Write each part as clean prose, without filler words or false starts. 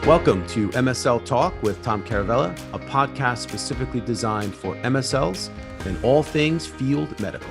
Welcome to MSL Talk with Tom Caravela, a podcast specifically designed for MSLs and all things field medical.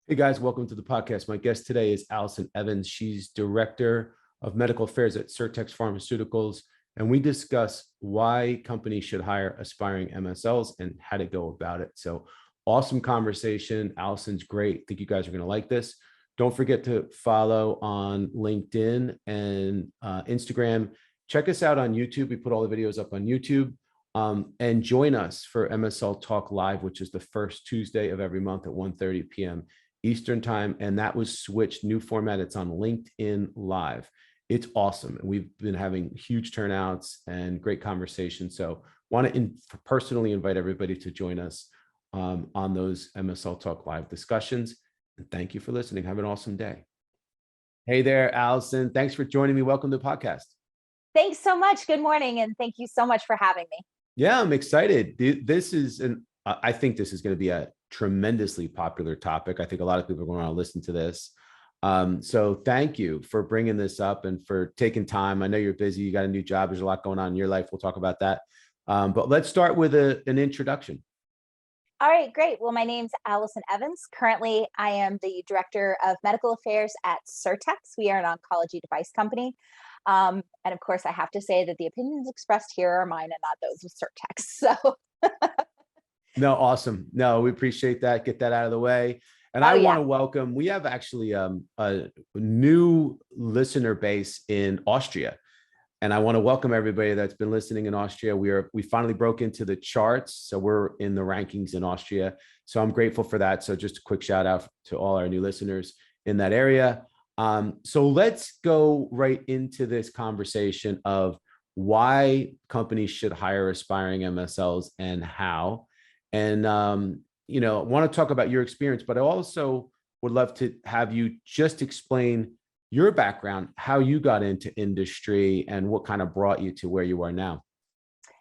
Hey guys, welcome to the podcast. My guest today is Allison Evans. She's Director of Medical Affairs at Certex Pharmaceuticals, and we discuss why companies should hire aspiring MSLs and how to go about it. So awesome conversation. Allison's great. I think you guys are going to like this. Don't forget to follow on LinkedIn and Instagram. Check us out on YouTube. We put all the videos up on YouTube. And join us for MSL Talk Live, which is the first Tuesday of every month at 1:30 p.m. Eastern time. And that was switched, new format. It's on LinkedIn Live. It's awesome. And we've been having huge turnouts and great conversations. So want to personally invite everybody to join us on those MSL Talk Live discussions. And thank you for listening. Have an awesome day. Hey there, Allison. Thanks for joining me. Welcome to the podcast. Thanks so much. Good morning. And thank you so much for having me. Yeah, I'm excited. I think this is going to be a tremendously popular topic. I think a lot of people are going to want to listen to this. So thank you for bringing this up and for taking time. I know you're busy. You got a new job. There's a lot going on in your life. We'll talk about that. But let's start with an introduction. All right, great. Well, my name's Allison Evans. Currently, I am the Director of Medical Affairs at Certex. We are an oncology device company. And of course, I have to say that the opinions expressed here are mine and not those of Certex. So, No, awesome. No, we appreciate that. Get that out of the way. And I want to welcome, we have actually a new listener base in Austria. And I want to welcome everybody that's been listening in Austria. We finally broke into the charts. So we're in the rankings in Austria. So I'm grateful for that. So just a quick shout out to all our new listeners in that area. So let's go right into this conversation of why companies should hire aspiring MSLs and how. And, I want to talk about your experience, but I also would love to have you just explain your background, how you got into industry and what kind of brought you to where you are now.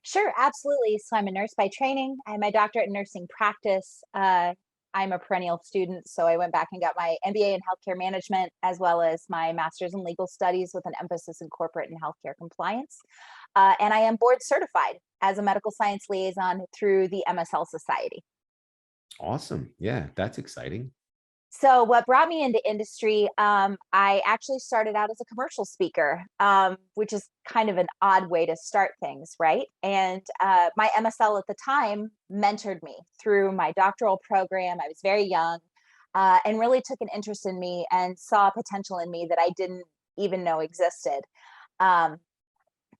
Sure, absolutely. So I'm a nurse by training. I have my doctorate in nursing practice. I'm a perennial student, so I went back and got my MBA in healthcare management, as well as my master's in legal studies with an emphasis in corporate and healthcare compliance. And I am board certified as a medical science liaison through the MSL Society. Awesome. Yeah, that's exciting. So what brought me into industry, I actually started out as a commercial speaker, which is kind of an odd way to start things, right? And my MSL at the time mentored me through my doctoral program. I was very young and really took an interest in me and saw potential in me that I didn't even know existed.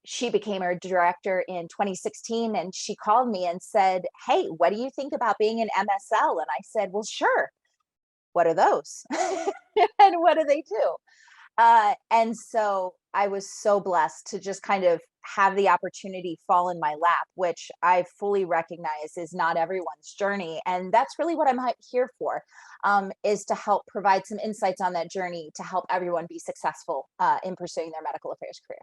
She became our director in 2016, and she called me and said, "Hey, what do you think about being an MSL?" And I said, "Well, sure. What are those? And what do they do?" And so I was so blessed to just kind of have the opportunity fall in my lap, which I fully recognize is not everyone's journey. And that's really what I'm here for, is to help provide some insights on that journey to help everyone be successful in pursuing their medical affairs career.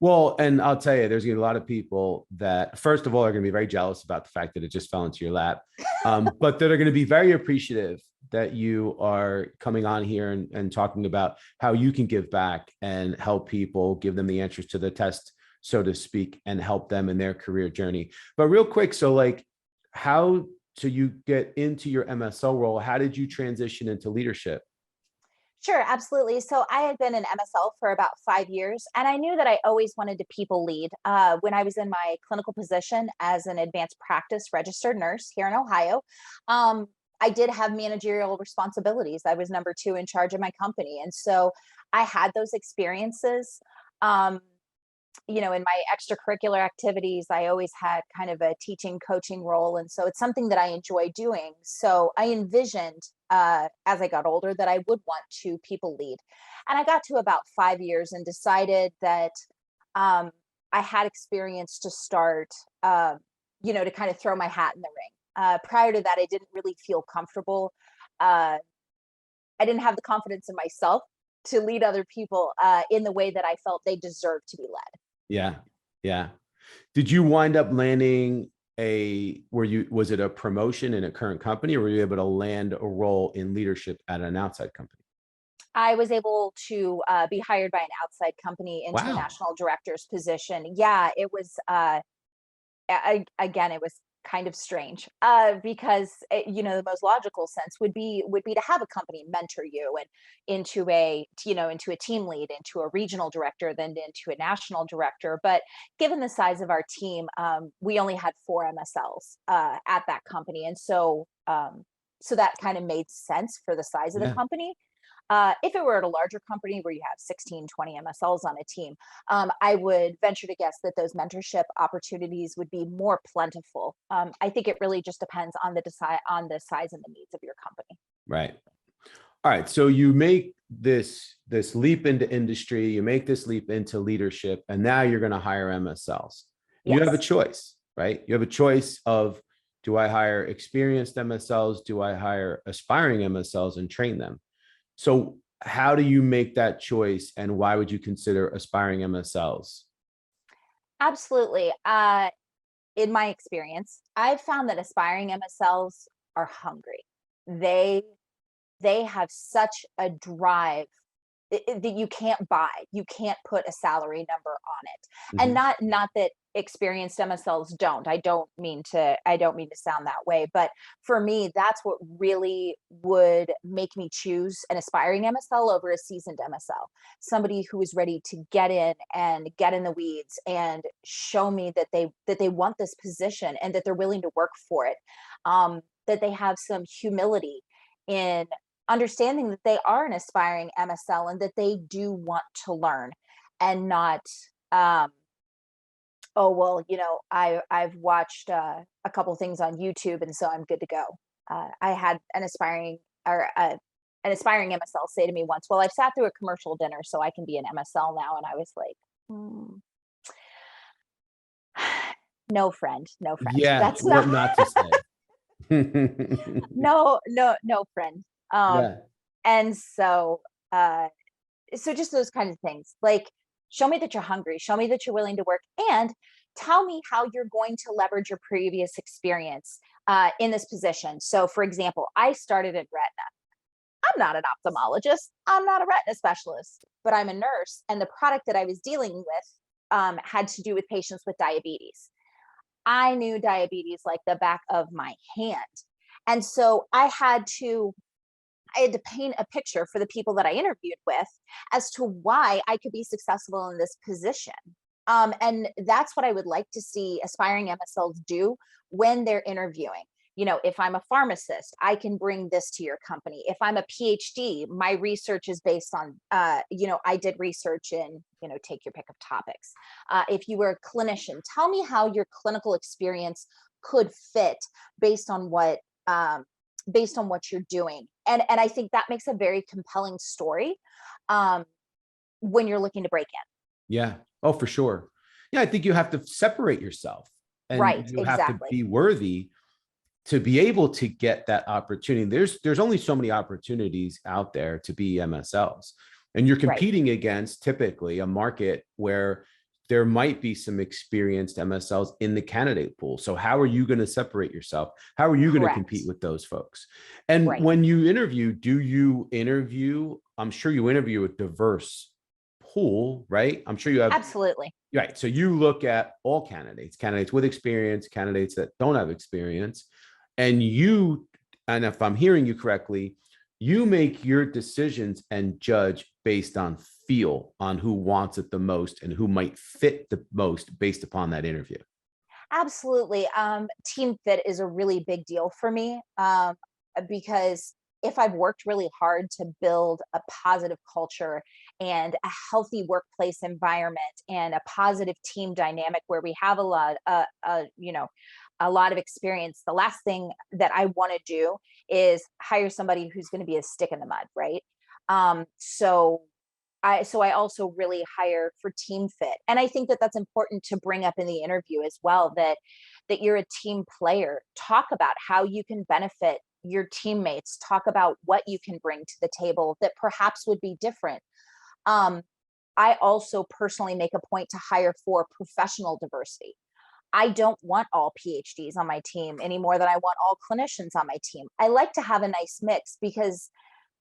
Well, and I'll tell you, there's going to be a lot of people that, first of all, are going to be very jealous about the fact that it just fell into your lap, but that are going to be very appreciative that you are coming on here and talking about how you can give back and help people, give them the answers to the test, so to speak, and help them in their career journey. But real quick, so you get into your MSL role, how did you transition into leadership? Sure, absolutely. So I had been an MSL for about 5 years, and I knew that I always wanted to people lead. When I was in my clinical position as an advanced practice registered nurse here in Ohio, I did have managerial responsibilities. I was number 2 in charge of my company. And so I had those experiences. In my extracurricular activities, I always had kind of a teaching, coaching role. And so it's something that I enjoy doing. So I envisioned as I got older that I would want to people lead. And I got to about 5 years and decided that I had experience to start, to kind of throw my hat in the ring. Prior to that, I didn't really feel comfortable. I didn't have the confidence in myself to lead other people in the way that I felt they deserved to be led. Yeah. Yeah. Did you wind up landing was it a promotion in a current company, or were you able to land a role in leadership at an outside company? I was able to be hired by an outside company into a Wow. national director's position. Yeah, it was again, it was kind of strange because the most logical sense would be to have a company mentor you and into a team lead, into a regional director, then into a national director. But given the size of our team, we only had 4 MSLs at that company, and so that kind of made sense for the size of the Yeah. company. If it were at a larger company where you have 16, 20 MSLs on a team, I would venture to guess that those mentorship opportunities would be more plentiful. I think it really just depends on the size and the needs of your company. Right. All right. So you make this leap into industry, you make this leap into leadership, and now you're going to hire MSLs. You have a Yes, choice, right? You have a choice of, do I hire experienced MSLs? Do I hire aspiring MSLs and train them? So how do you make that choice, and why would you consider aspiring MSLs? absolutely. In my experience, I've found that aspiring MSLs are hungry. They they have such a drive that you can't buy. You can't put a salary number on it. And Mhm. not that experienced MSLs don't. I don't mean to sound that way, but for me, that's what really would make me choose an aspiring MSL over a seasoned MSL. Somebody who is ready to get in and get in the weeds and show me that they want this position and that they're willing to work for it. That they have some humility in understanding that they are an aspiring MSL and that they do want to learn and not, um, oh well, I've watched a couple things on YouTube and so I'm good to go. I had an aspiring MSL say to me once, "Well, I've sat through a commercial dinner, so I can be an MSL now." And I was like, "Hmm, no friend, no friend. Yeah. That's not What not to say? no friend." Um, Yeah. and uh, so just those kinds of things, like, show me that you're hungry, show me that you're willing to work, and tell me how you're going to leverage your previous experience in this position. So for example, I started in retina. I'm not an ophthalmologist, I'm not a retina specialist, but I'm a nurse, and the product that I was dealing with had to do with patients with diabetes. I knew diabetes like the back of my hand, and so I had to paint a picture for the people that I interviewed with as to why I could be successful in this position. And that's what I would like to see aspiring MSLs do when they're interviewing. If I'm a pharmacist, I can bring this to your company. If I'm a PhD, my research is based on, I did research in, take your pick of topics. If you were a clinician, tell me how your clinical experience could fit based on what based on what you're doing. And I think that makes a very compelling story um, when you're looking to break Yeah. Oh, for sure. Yeah, I think you have to separate yourself, in. and Right, you have to exactly. be worthy to be able to get that opportunity. There's only so many opportunities out there to be MSLs, and you're Right, competing against typically a market where there might be some experienced MSLs in the candidate pool. So how are you going to separate yourself? How are you going to compete correct. with those folks? And Right, when you interview, do you interview? I'm sure you interview a diverse pool, right? I'm sure you have. absolutely. Right. So you look at all candidates, candidates with experience, candidates that don't have experience, and and if I'm hearing you correctly, you make your decisions and judge based on feel, on who wants it the most and who might fit the most based upon that interview. Absolutely. Team fit is a really big deal for me because if I've worked really hard to build a positive culture and a healthy workplace environment and a positive team dynamic where we have a lot of experience, the last thing that I want to do is hire somebody who's going to be a stick in the mud, right? So I also really hire for team fit. And I think that that's important to bring up in the interview as well, that you're a team player. Talk about how you can benefit your teammates, talk about what you can bring to the table that perhaps would be different. Um, I also personally make a point to hire for professional diversity. I don't want all PhDs on my team any more than I want all clinicians on my team. I like to have a nice mix because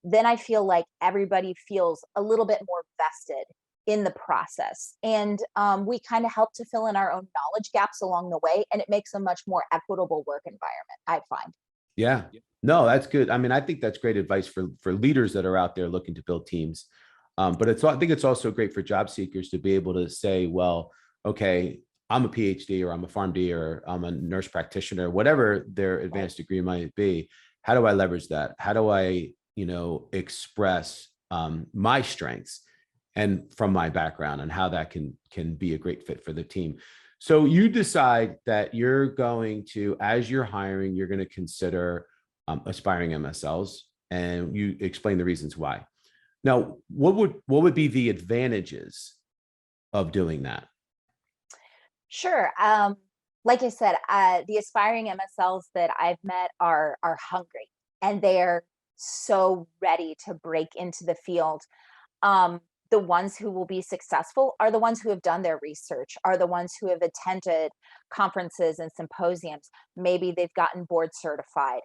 then I feel like everybody feels a little bit more vested in the process. And we kind of help to fill in our own knowledge gaps along the way. And it makes a much more equitable work environment, I find. Yeah. No, that's good. I mean, I think that's great advice for leaders that are out there looking to build teams. But I think it's also great for job seekers to be able to say, well, okay, I'm a PhD or I'm a PharmD or I'm a nurse practitioner, whatever their advanced degree might be. How do I leverage that? How do I, express my strengths and from my background and how that can be a great fit for the team. So you decide that you're going to, as you're hiring, you're going to consider aspiring MSLs, and you explain the reasons why. Now, what would be the advantages of doing that? Sure. Like I said, the aspiring MSLs that I've met are hungry, and they're so ready to break into the field. The ones who will be successful are the ones who have done their research, are the ones who have attended conferences and symposiums. Maybe they've gotten board certified.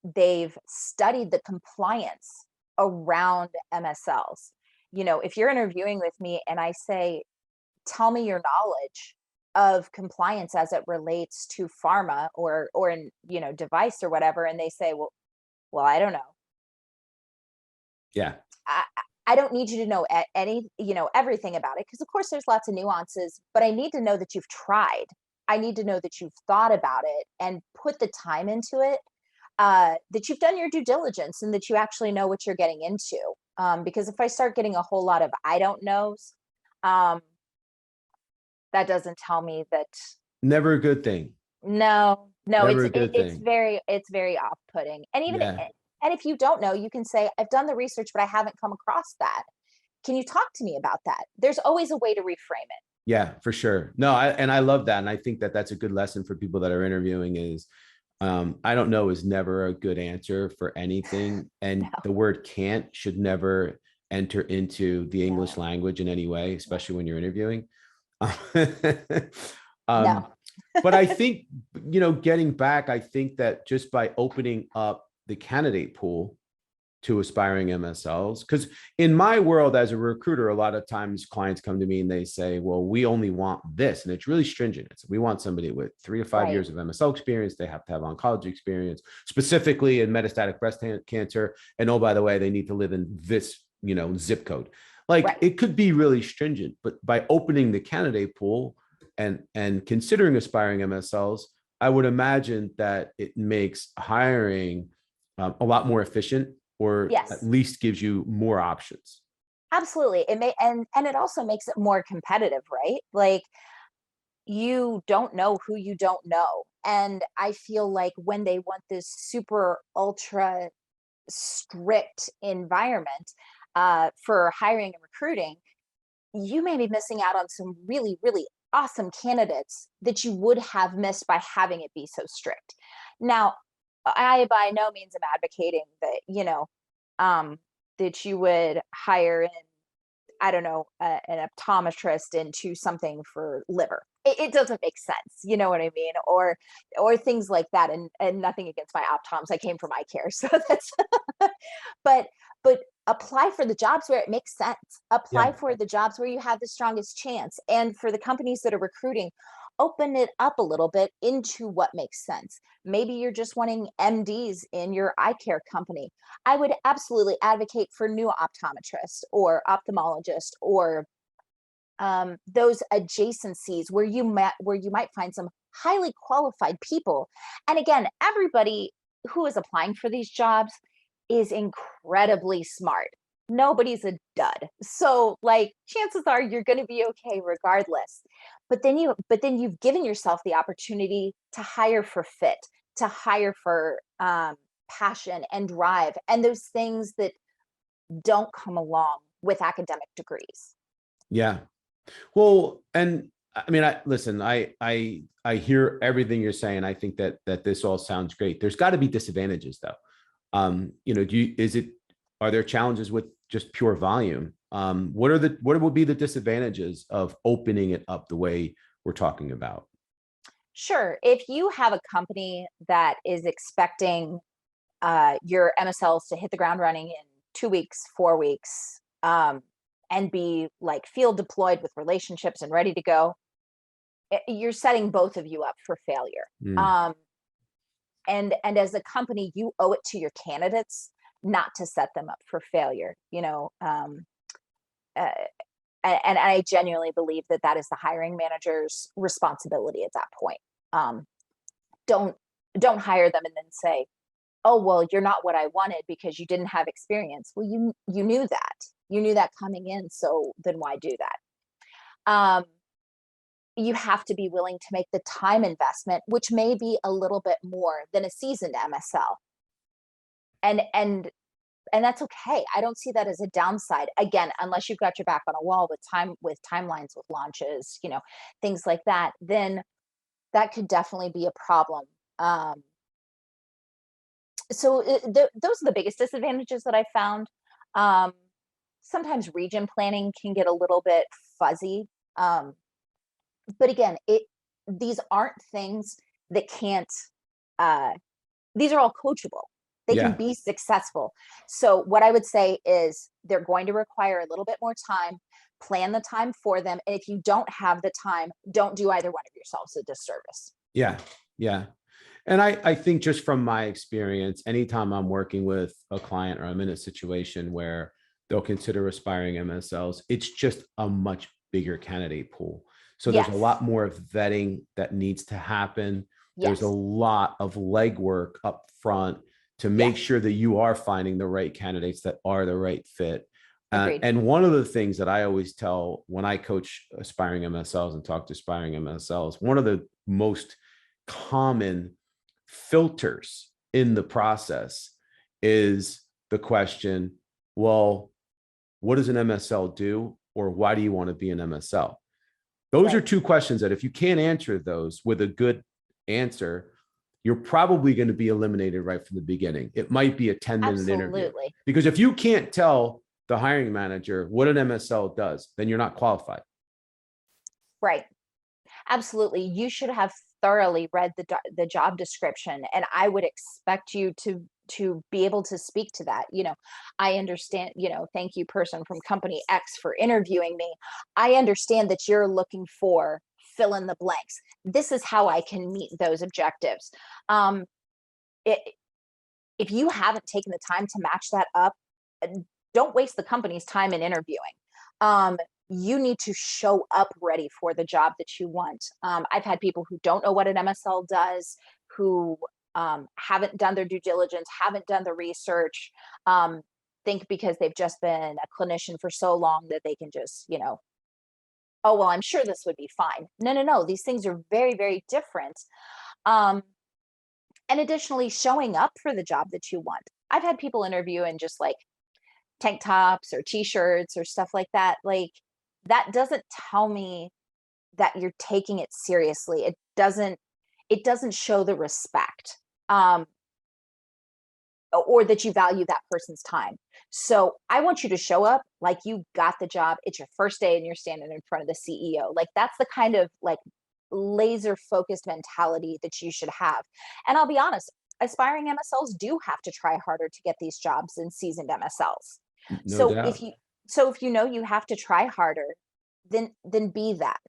They've studied the compliance around MSLs. If you're interviewing with me and I say, tell me your knowledge of compliance as it relates to pharma or in, device or whatever, and they say, well, I don't know. Yeah. I don't need you to know everything about it, because of course there's lots of nuances, but I need to know that you've tried. I need to know that you've thought about it and put the time into it, that you've done your due diligence and that you actually know what you're getting into. Because if I start getting a whole lot of I don't knows, that doesn't tell me that. Never a good thing. No, Never a good it's thing. very off-putting. And even Yeah. and if you don't know, you can say, I've done the research, but I haven't come across that. Can you talk to me about that? There's always a way to reframe it. Yeah, for sure. No, I love that. And I think that that's a good lesson for people that are interviewing is I don't know is never a good answer for anything. And No, the word can't should never enter into the English no, language in any way, especially when you're interviewing. no. But I think, getting back, I think that just by opening up the candidate pool to aspiring MSLs, because in my world as a recruiter, a lot of times clients come to me and they say, well, we only want this. And it's really stringent. We want somebody with 3 to 5 Right. years of MSL experience. They have to have oncology experience, specifically in metastatic breast cancer. And oh, by the way, they need to live in this, zip code. Like Right. it could be really stringent, but by opening the candidate pool and considering aspiring MSLs, I would imagine that it makes hiring a lot more efficient, or at Yes, least gives you more options. absolutely. It may, and it also makes it more competitive, right? Like, you don't know who you don't know. And I feel like when they want this super ultra strict environment for hiring and recruiting, you may be missing out on some really, really awesome candidates that you would have missed by having it be so strict. Now, I by no means am advocating that, that you would hire in, I don't know, an optometrist into something for liver. It doesn't make sense. You know what I mean? Or things like that. And nothing against my optoms. I came from eye care. So that's but apply for the jobs where it makes sense. Yeah. Apply for the jobs where you have the strongest chance. And for the companies that are recruiting, open it up a little bit into what makes sense. Maybe you're just wanting MDs in your eye care company. I would absolutely advocate for new optometrists or ophthalmologists or those adjacencies where you might find some highly qualified people. And again, everybody who is applying for these jobs is incredibly smart. Nobody's a dud. So like chances are you're going to be okay regardless. But then you've given yourself the opportunity to hire for fit, to hire for passion and drive and those things that don't come along with academic degrees. Yeah. Well, and I mean, I hear everything you're saying. I think that this all sounds great. There's got to be disadvantages though. Are there challenges with just pure volume? What would be the disadvantages of opening it up the way we're talking about? Sure. If you have a company that is expecting your MSLs to hit the ground running in 2 weeks, 4 weeks, and be like field deployed with relationships and ready to go, you're setting both of you up for failure. Mm, And as a company, you owe it to your candidates not to set them up for failure. Uh, and I genuinely believe that that is the hiring manager's responsibility at that point. Um, don't don't hire them and then say, "Oh, well, you're not what I wanted because you didn't have experience." Well, you knew that. You knew that coming in, so then why do that? Um, you have to be willing to make the time investment, which may be a little bit more than a seasoned MSL. And and and that's okay. I don't see that as a downside. Again, unless you've got your back on a wall with timelines, with launches, things like that, then that could definitely be a problem. So those are the biggest disadvantages that I found. Um, Sometimes region planning can get a little bit fuzzy. But again, these aren't things that can't uh, these are all coachable. They can yeah. be successful. So what I would say is they're going to require a little bit more time. Plan the time for them. And if you don't have the time, don't do either one of yourselves a disservice. Yeah. Yeah. And I think just from my experience, anytime I'm working with a client or I'm in a situation where they'll consider aspiring MSLs, it's just a much bigger candidate pool. So there's a Yes. lot more vetting that needs to happen. There's a Yes. lot of legwork up front to make Yes. sure that you are finding the right candidates that are the right fit. Agreed. And one of the things that I always tell when I coach aspiring MSLs and talk to aspiring MSLs, one of the most common filters in the process is the question, well, what does an MSL do? Or why do you want to be an MSL? Those are Right. two questions that if you can't answer those with a good answer, you're probably going to be eliminated right from the beginning. It might be a 10-minute interview. Absolutely. Because if you can't tell the hiring manager what an MSL does, then you're not qualified. Right. Absolutely. You should have thoroughly read the job description, and I would expect you to be able to speak to that. I understand, thank you person from company X for interviewing me. I understand that you're looking for fill in the blanks. This is how I can meet those objectives. Um, it, if you haven't taken the time to match that up, uh, don't waste the company's time in interviewing. You need to show up ready for the job that you want. I've had people who don't know what an MSL does, who haven't done their due diligence, haven't done the research, um, think because they've just been a clinician for so long that they can just, oh, well, I'm sure this would be fine. No, no, no. These things are very, very different. Um, and additionally, showing up for the job that you want. I've had people interview in just like tank tops or t-shirts or stuff like that. Like that doesn't tell me that you're taking it seriously. It doesn't show the respect. Um, or that you value that person's time. So I want you to show up like you got the job. It's your first day and you're standing in front of the CEO. Like that's the kind of like laser focused mentality that you should have. And I'll be honest, aspiring MSLs do have to try harder to get these jobs than seasoned MSLs. No So if doubt. you so if you know you have to try harder, then be that.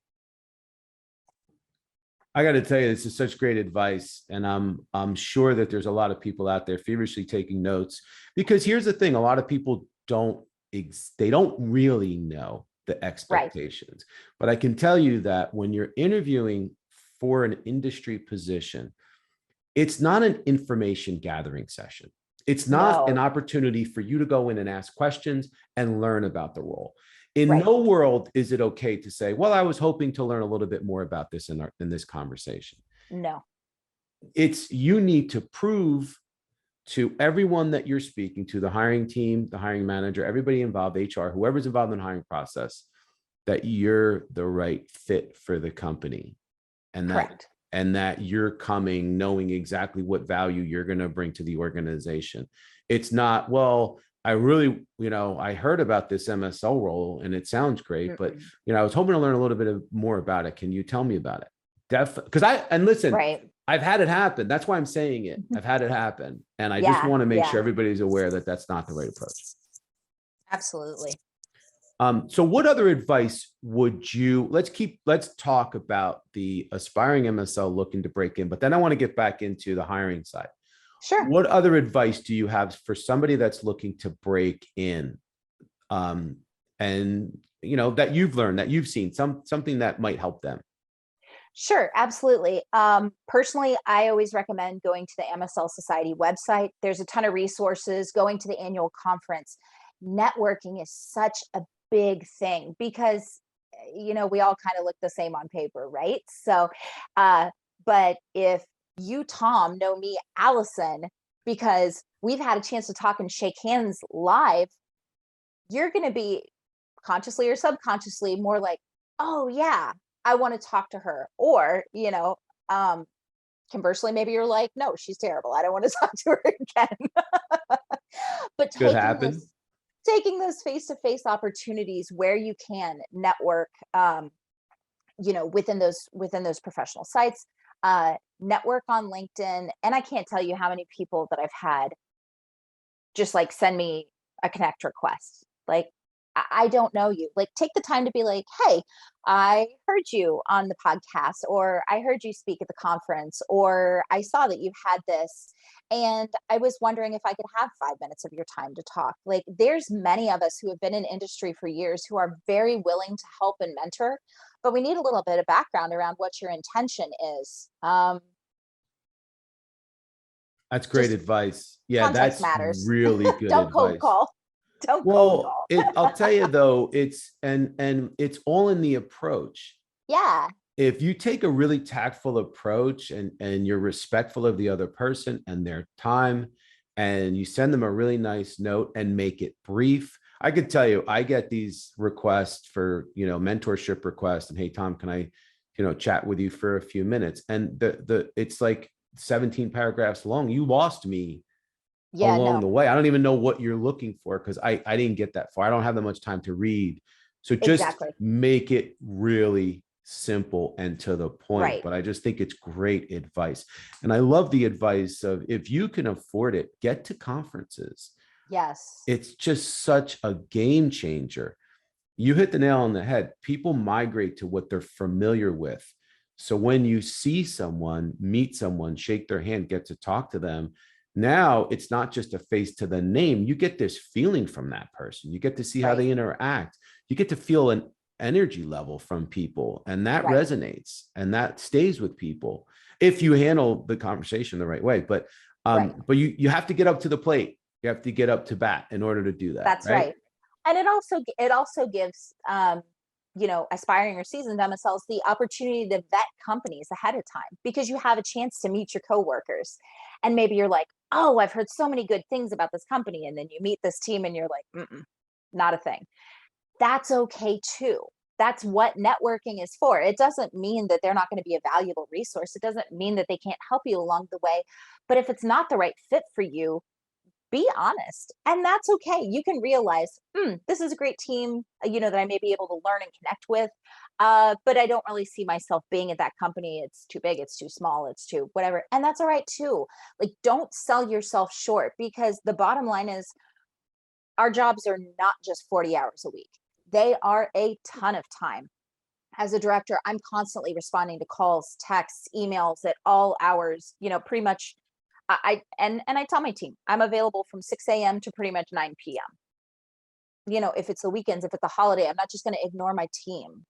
I got to tell you, this is such great advice, and I'm sure that there's a lot of people out there feverishly taking notes, because here's the thing: a lot of people they don't really know the Right. expectations. But I can tell you that when you're interviewing for an industry position, it's not an information gathering session. It's not an No. opportunity for you to go in and ask questions and learn about the role. In Right. no world is it okay to say, well, I was hoping to learn a little bit more about this in this conversation. No. It's you need to prove to everyone that you're speaking to, the hiring team, the hiring manager, everybody involved, HR, whoever's involved in the hiring process, that you're the right fit for the company, and that Correct. you're coming knowing exactly what value you're going to bring to the organization. It's not, well, I really, I heard about this MSL role and it sounds great, but Mm-mm. I was hoping to learn a little bit more about it. Can you tell me about it? Because and listen, Right. I've had it happen. That's why I'm saying it. I've had it happen. And I just Yeah. want to make sure Yeah. everybody's aware that that's not the right approach. Absolutely. So what other advice would you, let's talk about the aspiring MSL looking to break in, but then I want to get back into the hiring side. Sure. What other advice do you have for somebody that's looking to break in? And that you've learned, that you've seen something that might help them. Sure, absolutely. Personally, I always recommend going to the MSL Society website. There's a ton of resources, going to the annual conference. Networking is such a big thing because, we all kind of look the same on paper, right? So, but if you, Tom, know me, Allison, because we've had a chance to talk and shake hands live, you're going to be consciously or subconsciously more like, oh, yeah, I want to talk to her. Or, conversely, maybe you're like, no, she's terrible. I don't want to talk to her again. But Could happen. taking those face-to-face opportunities where you can network, within those professional sites, network on LinkedIn. And I can't tell you how many people that I've had just like send me a connect request. Like, I don't know you. Like, take the time to be like, hey, I heard you on the podcast, or I heard you speak at the conference, or I saw that you had this. And I was wondering if I could have 5 minutes of your time to talk. Like, there's many of us who have been in industry for years who are very willing to help and mentor, but we need a little bit of background around what your intention is. That's great Just advice. Yeah, context that's matters. really good Don't cold advice. call. Don't cold Well, call. I'll tell you though, and it's all in the approach. Yeah. If you take a really tactful approach and you're respectful of the other person and their time, and you send them a really nice note and make it brief. I could tell you, I get these requests for, mentorship requests, and hey, Tom, can I, chat with you for a few minutes? And it's like 17 paragraphs long. You lost me Yeah, along no, the way. I don't even know what you're looking for because I didn't get that far. I don't have that much time to read. So just exactly. make it really simple and to the point. Right. But I just think it's great advice. And I love the advice of, if you can afford it, get to conferences. Yes. It's just such a game changer. You hit the nail on the head. People migrate to what they're familiar with. So when you see someone, meet someone, shake their hand, get to talk to them, now it's not just a face to the name. You get this feeling from that person. You get to see how Right. they interact. You get to feel an energy level from people, and that Right. resonates and that stays with people if you handle the conversation the right way. But Right. you have to get up to the plate. You have to get up to bat in order to do that, That's right? right. And it also gives aspiring or seasoned MSLs the opportunity to vet companies ahead of time, because you have a chance to meet your coworkers. And maybe you're like, oh, I've heard so many good things about this company. And then you meet this team and you're like, mm-mm, not a thing. That's okay too. That's what networking is for. It doesn't mean that they're not going to be a valuable resource. It doesn't mean that they can't help you along the way. But if it's not the right fit for you, be honest. And that's okay. You can realize, this is a great team, that I may be able to learn and connect with. But I don't really see myself being at that company. It's too big, it's too small, it's too whatever. And that's all right too. Like, don't sell yourself short, because the bottom line is our jobs are not just 40 hours a week. They are a ton of time. As a director, I'm constantly responding to calls, texts, emails at all hours, pretty much. I tell my team I'm available from 6 a.m. to pretty much 9 p.m. If it's the weekends, if it's the holiday, I'm not just going to ignore my team.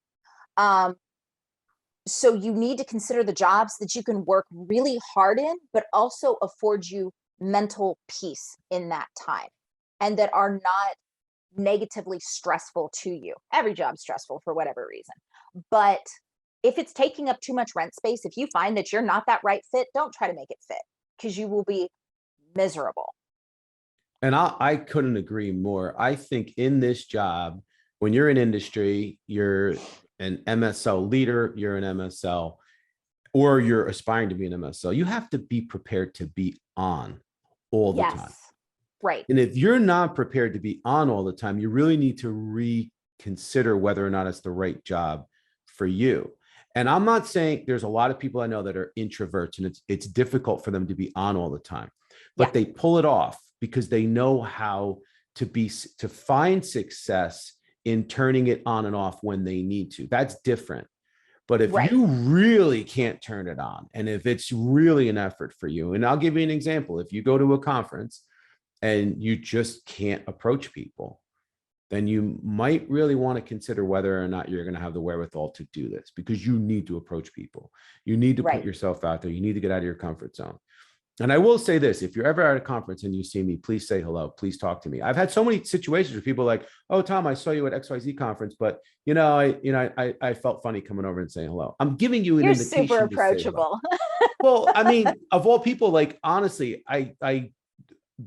Um, so you need to consider the jobs that you can work really hard in, but also afford you mental peace in that time, and that are not negatively stressful to you. Every job's stressful for whatever reason. But if it's taking up too much rent space, if you find that you're not that right fit, don't try to make it fit, because you will be miserable. And I couldn't agree more. I think in this job, when you're in industry, you're an MSL leader, you're an MSL, or you're aspiring to be an MSL, you have to be prepared to be on all the time. Yes. Right. And if you're not prepared to be on all the time, you really need to reconsider whether or not it's the right job for you. And I'm not saying, there's a lot of people I know that are introverts and it's difficult for them to be on all the time, Yeah. but they pull it off because they know how to find success in turning it on and off when they need to. That's different. But if Right. you really can't turn it on, and if it's really an effort for you, and I'll give you an example, if you go to a conference and you just can't approach people, then you might really want to consider whether or not you're going to have the wherewithal to do this, because you need to approach people. You need to put Right. yourself out there. You need to get out of your comfort zone. And I will say this, if you're ever at a conference and you see me, please say hello, please talk to me. I've had so many situations where people are like, oh, Tom, I saw you at XYZ conference, but I felt funny coming over and saying hello. I'm giving you an You're super invitation to say hello. approachable. Well, I mean, of all people, like, honestly, I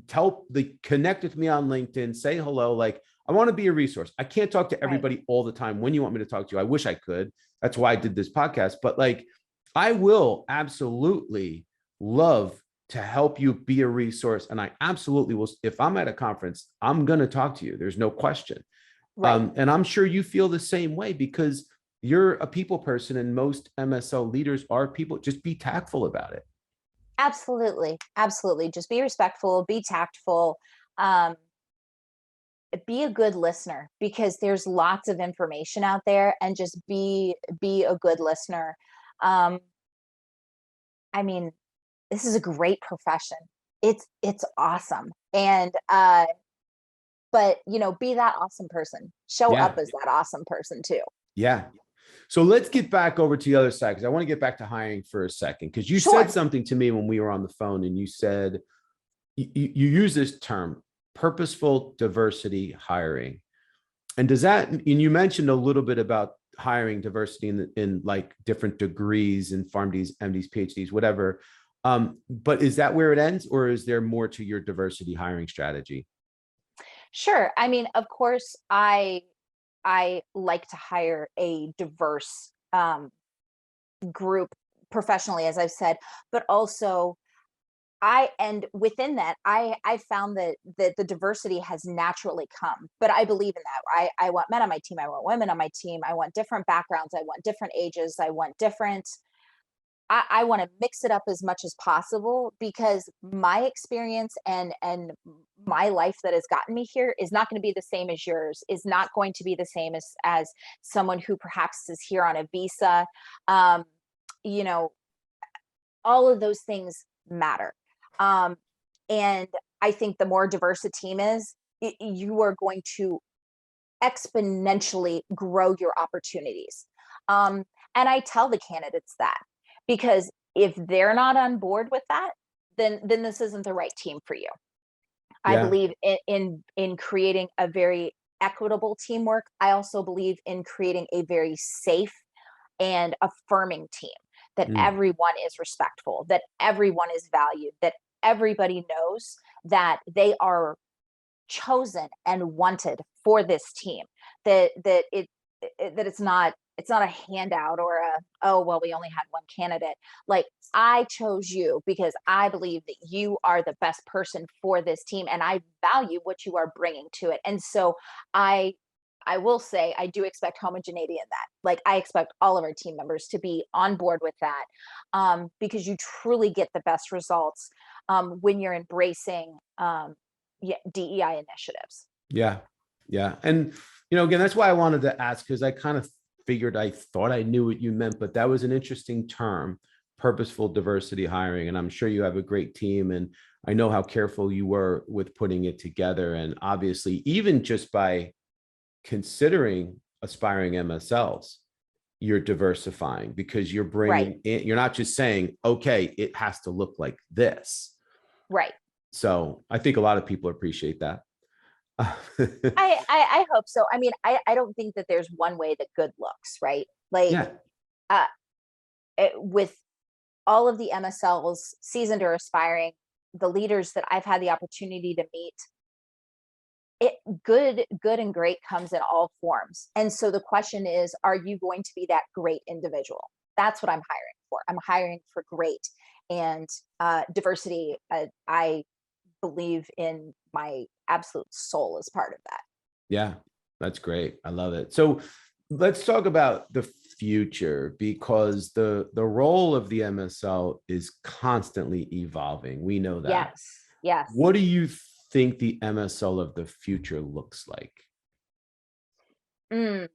tell the connect with me on LinkedIn, say hello. Like, I want to be a resource. I can't talk to Right. everybody all the time when you want me to talk to you. I wish I could. That's why I did this podcast. But like, I will absolutely love to help you be a resource. And I absolutely will. If I'm at a conference, I'm going to talk to you. There's no question. Right. And I'm sure you feel the same way, because you're a people person and most MSL leaders are people. Just be tactful about it. Absolutely. Absolutely. Just be respectful, be tactful, um, be a good listener, because there's lots of information out there, and just be a good listener. Um, I mean, this is a great profession. It's awesome. And but be that awesome person. Show up Yeah. as that awesome person too. Yeah. So let's get back over to the other side, because I want to get back to hiring for a second, because you said Sure. something to me when we were on the phone, and you said you use this term, purposeful diversity hiring. And does that, and you mentioned a little bit about hiring diversity in like different degrees in PharmDs, MDs, PhDs, whatever. But is that where it ends, or is there more to your diversity hiring strategy? Sure. I mean, of course, I like to hire a diverse group professionally, as I've said, but also and within that, I found that the diversity has naturally come. But I believe in that. I want men on my team. I want women on my team. I want different backgrounds. I want different ages. I want different. I want to mix it up as much as possible, because my experience and my life that has gotten me here is not going to be the same as yours. Is not going to be the same as someone who perhaps is here on a visa. Um, you know, all of those things matter. Um, and I think the more diverse a team is, you are going to exponentially grow your opportunities. And I tell the candidates that, because if they're not on board with that, then this isn't the right team for you. I Yeah. believe in creating a very equitable teamwork. I also believe in creating a very safe and affirming team, that Mm. everyone is respectful, that everyone is valued, that everybody knows that they are chosen and wanted for this team, that it's not a handout, or a, oh well, we only had one candidate. Like, I chose you because I believe that you are the best person for this team, and I value what you are bringing to it. And so I will say, I do expect homogeneity in that. Like, I expect all of our team members to be on board with that, because you truly get the best results when you're embracing DEI initiatives. Yeah. Yeah. And, again, that's why I wanted to ask, because I kind of figured, I thought I knew what you meant, but that was an interesting term, purposeful diversity hiring. And I'm sure you have a great team. And I know how careful you were with putting it together. And obviously, even just by considering aspiring MSLs, you're diversifying, because you're Right. bringing in, you're not just saying, okay, it has to look like this. Right. So I think a lot of people appreciate that. I hope so. I mean, I don't think that there's one way that good looks, right? Like, Yeah. uh, with all of the MSLs, seasoned or aspiring, the leaders that I've had the opportunity to meet, it good and great comes in all forms. And so the question is, are you going to be that great individual? That's what I'm hiring for. I'm hiring for great. And diversity, I believe in my absolute soul as part of that. Yeah, that's great. I love it. So let's talk about the future, because the role of the MSL is constantly evolving. We know that. Yes. Yes. What do you think the MSL of the future looks like? Mm.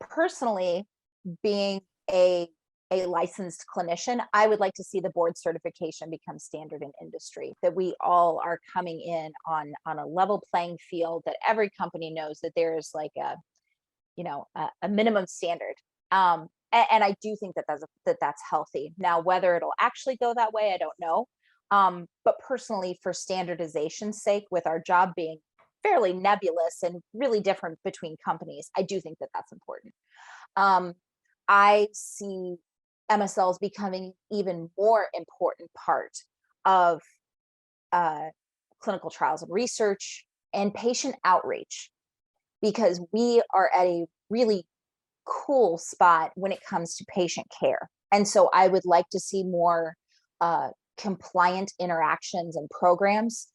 Personally, being a licensed clinician, I would like to see the board certification become standard in industry, that we all are coming in on a level playing field, that every company knows that there is like a minimum standard. And I do think that that's healthy. Now, whether it'll actually go that way, I don't know. But personally, for standardization's sake, with our job being fairly nebulous and really different between companies, I do think that that's important. I see MSLs becoming even more important part of clinical trials and research and patient outreach, because we are at a really cool spot when it comes to patient care. And so I would like to see more compliant interactions and programs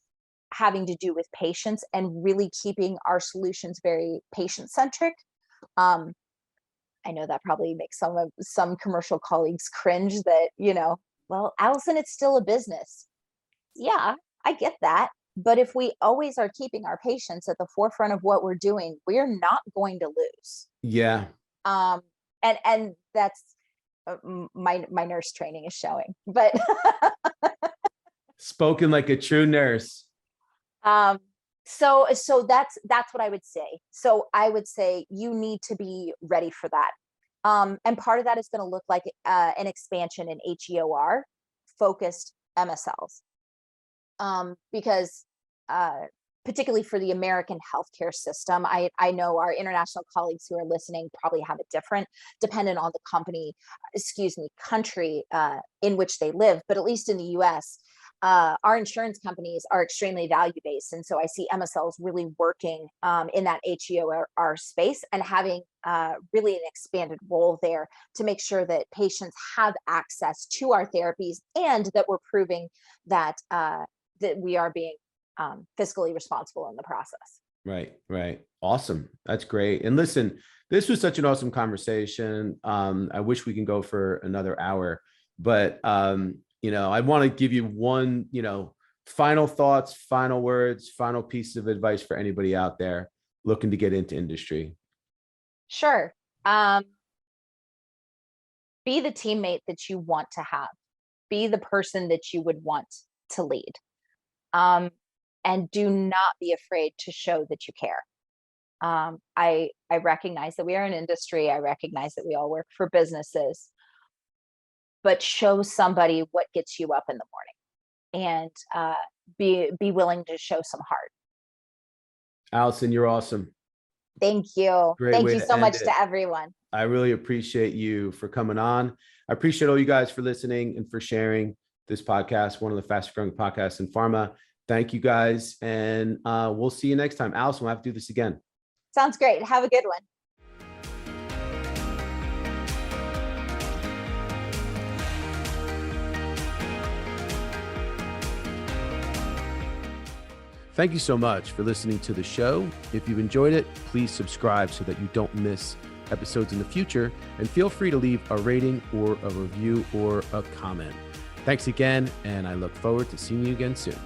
having to do with patients, and really keeping our solutions very patient centric. I know that probably makes some commercial colleagues cringe, that, well, Allison, it's still a business. Yeah, I get that. But if we always are keeping our patients at the forefront of what we're doing, we're not going to lose. Yeah. And that's my nurse training is showing, but Spoken like a true nurse. So that's what I would say. So I would say you need to be ready for that. And part of that is going to look like an expansion in HEOR focused MSLs. Because particularly for the American healthcare system, I know our international colleagues who are listening probably have it different, dependent on the country in which they live. But at least in the US, our insurance companies are extremely value-based. And so I see MSLs really working in that HEOR space, and having really an expanded role there to make sure that patients have access to our therapies, and that we're proving that that we are being fiscally responsible in the process. Right. Awesome. That's great. And listen, this was such an awesome conversation. I wish we can go for another hour, but I want to give you one, final thoughts, final words, final piece of advice for anybody out there looking to get into industry. Sure. Be the teammate that you want to have. Be the person that you would want to lead. And do not be afraid to show that you care. I recognize that we are an industry. I recognize that we all work for businesses, but show somebody what gets you up in the morning, and be willing to show some heart. Allison, you're awesome. Thank you. Thank you so much to everyone. I really appreciate you for coming on. I appreciate all you guys for listening and for sharing this podcast, one of the fastest growing podcasts in pharma. Thank you guys. And we'll see you next time. Allison, we'll have to do this again. Sounds great. Have a good one. Thank you so much for listening to the show. If you've enjoyed it, please subscribe so that you don't miss episodes in the future. And feel free to leave a rating or a review or a comment. Thanks again, and I look forward to seeing you again soon.